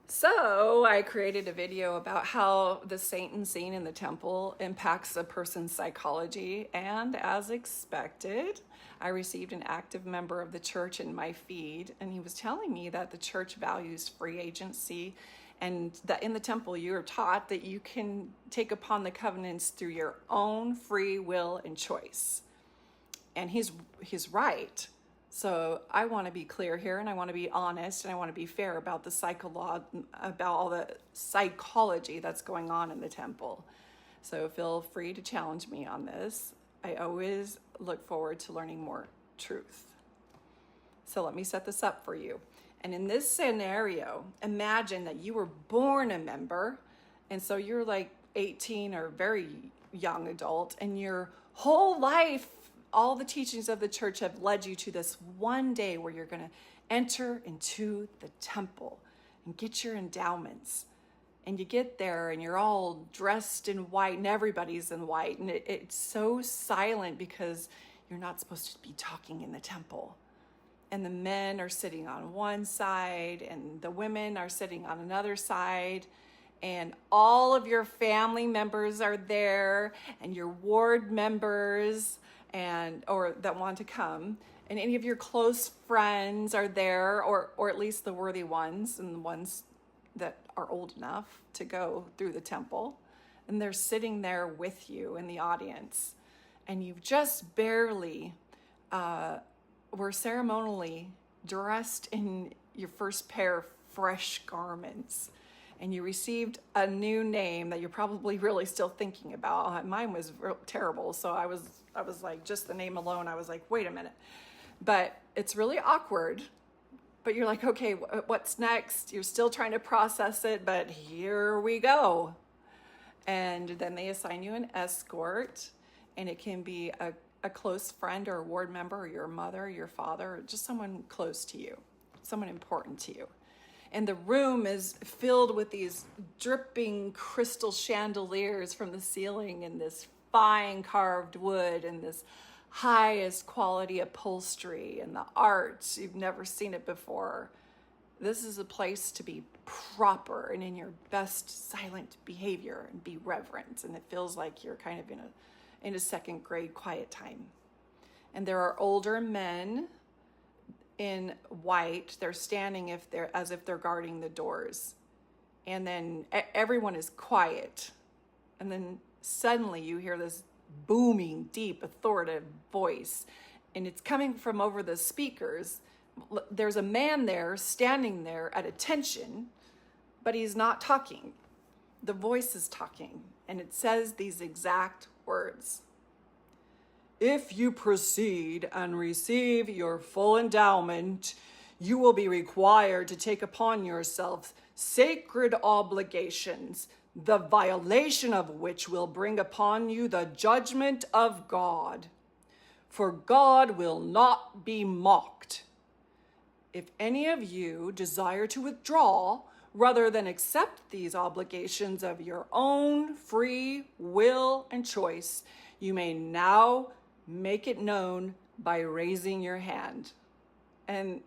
So I created a video about how the Satan scene in the temple impacts a person's psychology, and as expected, I received an active member of the church in my feed, and he was telling me that the church values free agency and that in the temple you are taught that you can take upon the covenants through your own free will and choice. And he's right. So I want to be clear here, and I want to be honest, and I want to be fair about about all the psychology that's going on in the temple. So feel free to challenge me on this. I always look forward to learning more truth. So let me set this up for you. And in this scenario, imagine that you were born a member, and so you're like 18 or very young adult, and your whole life all the teachings of the church have led you to this one day where you're going to enter into the temple and get your endowments. And you get there and you're all dressed in white and everybody's in white. And it's so silent because you're not supposed to be talking in the temple. And the men are sitting on one side and the women are sitting on another side. And all of your family members are there and your ward members or that want to come, and any of your close friends are there, or at least the worthy ones and the ones that are old enough to go through the temple, and they're sitting there with you in the audience, and you've just barely were ceremonially dressed in your first pair of fresh garments, and you received a new name that you're probably really still thinking about. Mine was terrible, so I was like, just the name alone, I was like, wait a minute. But it's really awkward. But you're like, okay, what's next? You're still trying to process it, but here we go. And then they assign you an escort, and it can be a close friend or a ward member, or your mother, or your father, or just someone close to you, someone important to you. And the room is filled with these dripping crystal chandeliers from the ceiling and this fine carved wood and this highest quality upholstery and the art. You've never seen it before. This is a place to be proper and in your best silent behavior and be reverent. And it feels like you're kind of in a second grade quiet time. And there are older men in white. They're standing as if they're guarding the doors. And then everyone is quiet. And then suddenly you hear this booming, deep, authoritative voice. And it's coming from over the speakers. There's a man there standing there at attention, but he's not talking. The voice is talking. And it says these exact words. If you proceed and receive your full endowment, you will be required to take upon yourself sacred obligations, the violation of which will bring upon you the judgment of God. For God will not be mocked. If any of you desire to withdraw rather than accept these obligations of your own free will and choice, you may now make it known by raising your hand. And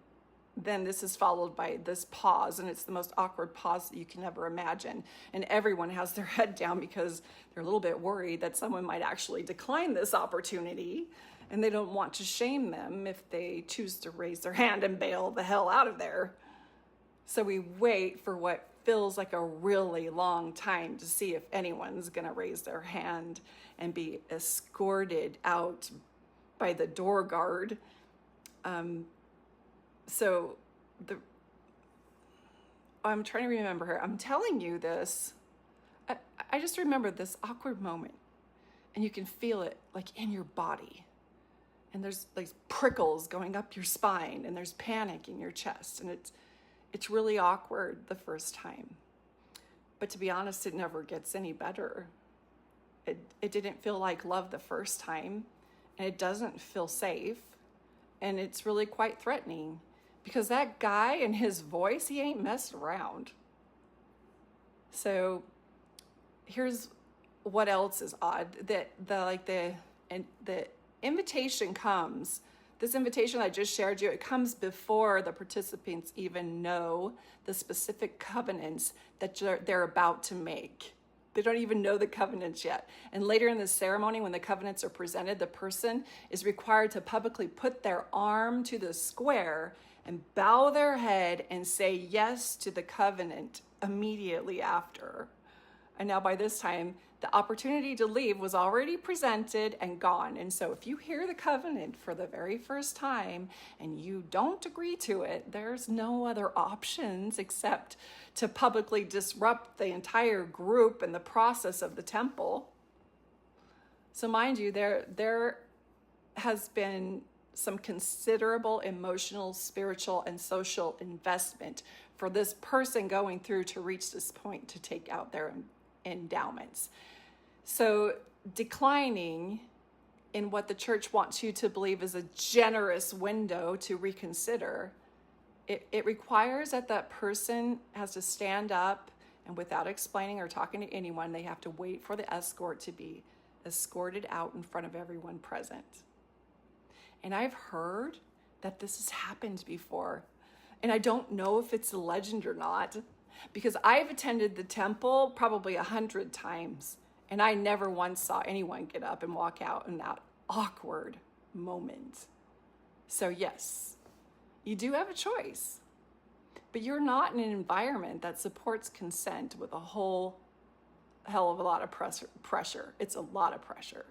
then this is followed by this pause, and it's the most awkward pause that you can ever imagine. And everyone has their head down because they're a little bit worried that someone might actually decline this opportunity, and they don't want to shame them if they choose to raise their hand and bail the hell out of there. So we wait for what feels like a really long time to see if anyone's going to raise their hand and be escorted out by the door guard. I'm trying to remember her. I'm telling you this. I just remember this awkward moment, and you can feel it like in your body. And there's like prickles going up your spine, and there's panic in your chest, and it's really awkward the first time. But to be honest, it never gets any better. It didn't feel like love the first time, and it doesn't feel safe, and it's really quite threatening because that guy and his voice, he ain't messed around. So here's what else is odd, that the invitation comes This invitation I just shared you, it comes before the participants even know the specific covenants that they're about to make. They don't even know the covenants yet. And later in the ceremony, when the covenants are presented, the person is required to publicly put their arm to the square and bow their head and say yes to the covenant immediately after. And now by this time, the opportunity to leave was already presented and gone. And so if you hear the covenant for the very first time and you don't agree to it, there's no other options except to publicly disrupt the entire group and the process of the temple. So mind you, there has been some considerable emotional, spiritual, and social investment for this person going through to reach this point to take out their endowments. So declining in what the church wants you to believe is a generous window to reconsider, it requires that person has to stand up, and without explaining or talking to anyone, they have to wait for the escort to be escorted out in front of everyone present. And I've heard that this has happened before, and I don't know if it's a legend or not, because I've attended the temple probably 100 times, and I never once saw anyone get up and walk out in that awkward moment. So yes, you do have a choice, but you're not in an environment that supports consent with a whole hell of a lot of pressure. It's a lot of pressure.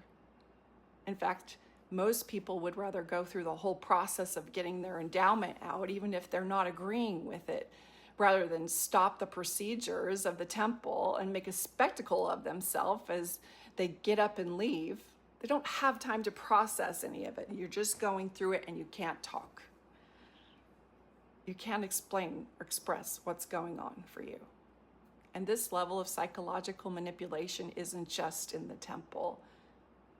In fact, most people would rather go through the whole process of getting their endowment out, even if they're not agreeing with it, rather than stop the procedures of the temple and make a spectacle of themselves as they get up and leave. They don't have time to process any of it. You're just going through it and you can't talk. You can't explain or express what's going on for you. And this level of psychological manipulation isn't just in the temple.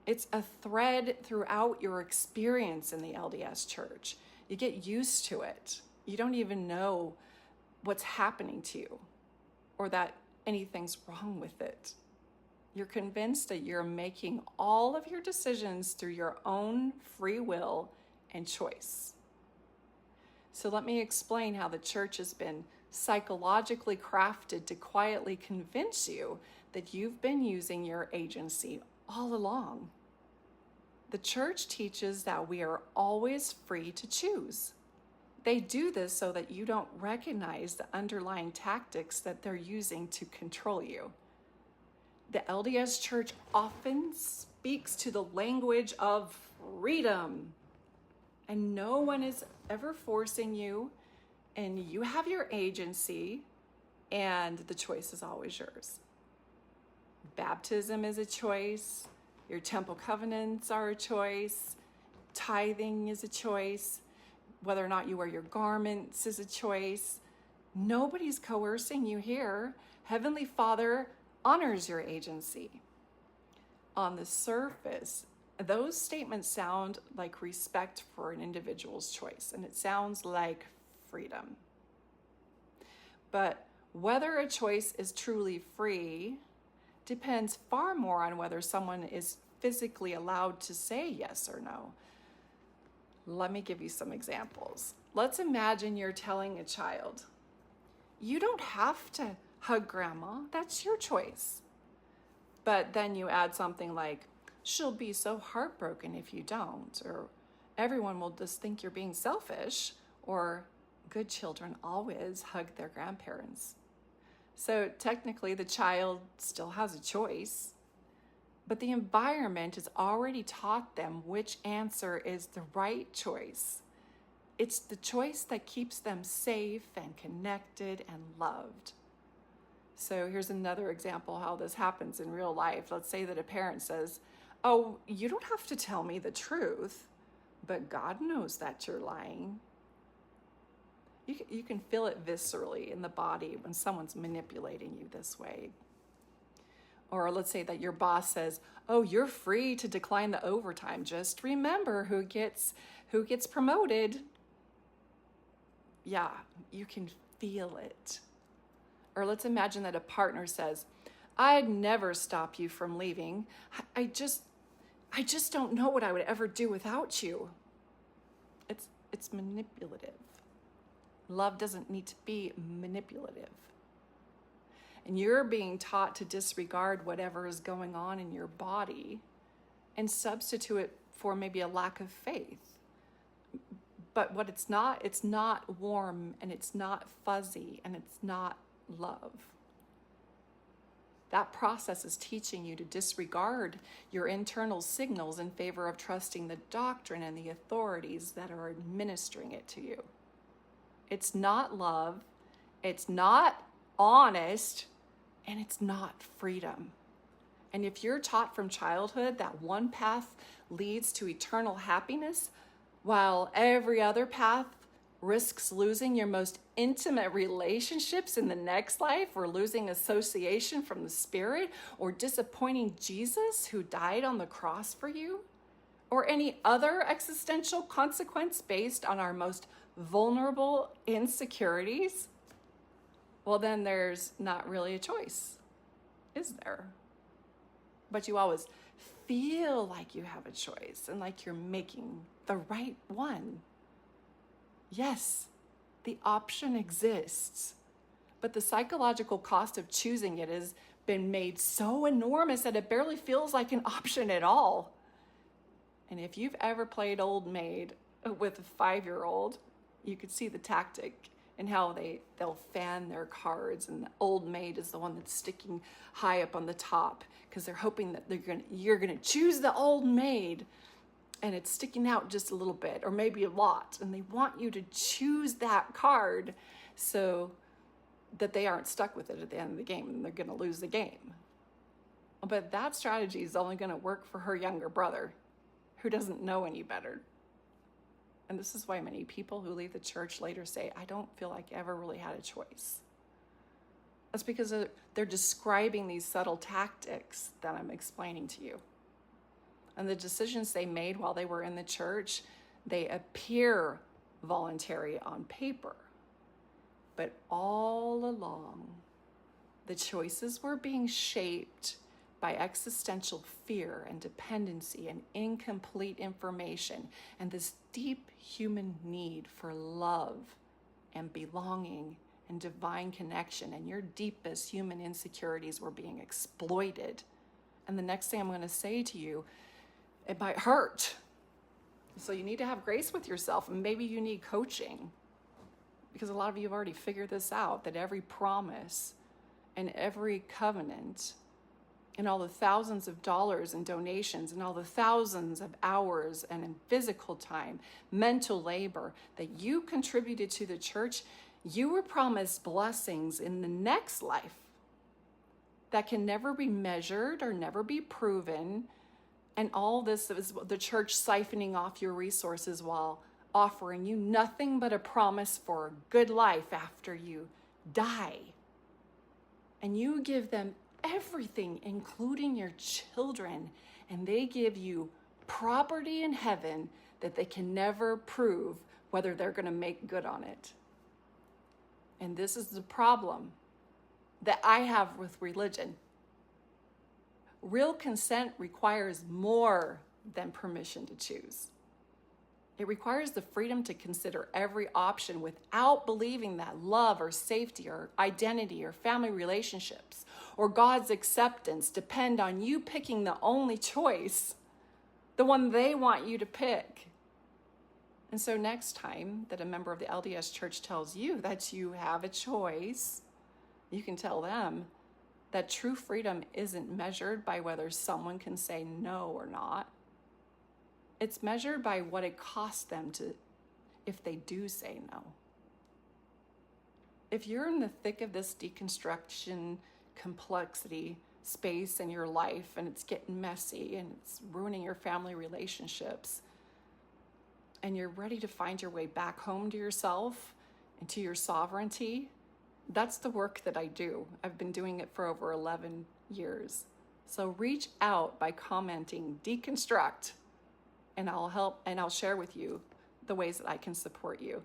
It's a thread throughout your experience in the LDS church. You get used to it. You don't even know what's happening to you or that anything's wrong with it. You're convinced that you're making all of your decisions through your own free will and choice. So let me explain how the church has been psychologically crafted to quietly convince you that you've been using your agency all along. The church teaches that we are always free to choose. They do this so that you don't recognize the underlying tactics that they're using to control you. The LDS Church often speaks to the language of freedom, and no one is ever forcing you, and you have your agency, and the choice is always yours. Baptism is a choice. Your temple covenants are a choice. Tithing is a choice. Whether or not you wear your garments is a choice. Nobody's coercing you here. Heavenly Father honors your agency. On the surface, those statements sound like respect for an individual's choice, and it sounds like freedom. But whether a choice is truly free depends far more on whether someone is physically allowed to say yes or no. Let me give you some examples. Let's imagine you're telling a child, you don't have to hug grandma, that's your choice. But then you add something like, she'll be so heartbroken if you don't, or everyone will just think you're being selfish, or good children always hug their grandparents. So technically the child still has a choice, but the environment has already taught them which answer is the right choice. It's the choice that keeps them safe and connected and loved. So here's another example how this happens in real life. Let's say that a parent says, oh, you don't have to tell me the truth, but God knows that you're lying. You can feel it viscerally in the body when someone's manipulating you this way. Or let's say that your boss says, oh, you're free to decline the overtime. Just remember who gets promoted. Yeah, you can feel it. Or let's imagine that a partner says, I'd never stop you from leaving. I just don't know what I would ever do without you. It's manipulative. Love doesn't need to be manipulative. And you're being taught to disregard whatever is going on in your body and substitute it for maybe a lack of faith. But what it's not warm, and it's not fuzzy, and it's not love. That process is teaching you to disregard your internal signals in favor of trusting the doctrine and the authorities that are administering it to you. It's not love, it's not honest, and it's not freedom. And if you're taught from childhood that one path leads to eternal happiness, while every other path risks losing your most intimate relationships in the next life, or losing association from the Spirit, or disappointing Jesus who died on the cross for you, or any other existential consequence based on our most vulnerable insecurities, well, then there's not really a choice, is there? But you always feel like you have a choice and like you're making the right one. Yes, the option exists, but the psychological cost of choosing it has been made so enormous that it barely feels like an option at all. And if you've ever played Old Maid with a 5-year-old, you could see the tactic and how they'll fan their cards, and the Old Maid is the one that's sticking high up on the top because they're hoping that you're gonna choose the Old Maid, and it's sticking out just a little bit or maybe a lot, and they want you to choose that card so that they aren't stuck with it at the end of the game and they're gonna lose the game. But that strategy is only gonna work for her younger brother who doesn't know any better. And this is why many people who leave the church later say, I don't feel like I ever really had a choice. That's because they're describing these subtle tactics that I'm explaining to you. And the decisions they made while they were in the church, they appear voluntary on paper. But all along, the choices were being shaped by existential fear and dependency and incomplete information and this deep human need for love and belonging and divine connection. And your deepest human insecurities were being exploited. And the next thing I'm going to say to you, it might hurt. So you need to have grace with yourself, and maybe you need coaching, because a lot of you have already figured this out, that every promise and every covenant and all the thousands of dollars in donations and all the thousands of hours and in physical time, mental labor that you contributed to the church, you were promised blessings in the next life that can never be measured or never be proven. And all this is the church siphoning off your resources while offering you nothing but a promise for a good life after you die. And you give them everything, including your children, and they give you property in heaven that they can never prove whether they're going to make good on it. And this is the problem that I have with religion. Real consent requires more than permission to choose. It requires the freedom to consider every option without believing that love or safety or identity or family relationships or God's acceptance depend on you picking the only choice, the one they want you to pick. And so next time that a member of the LDS Church tells you that you have a choice, you can tell them that true freedom isn't measured by whether someone can say no or not. It's measured by what it costs them if they do say no. If you're in the thick of this deconstruction complexity space in your life, and it's getting messy and it's ruining your family relationships, and you're ready to find your way back home to yourself and to your sovereignty, that's the work that I do. I've been doing it for over 11 years. So reach out by commenting deconstruct, and I'll share with you the ways that I can support you.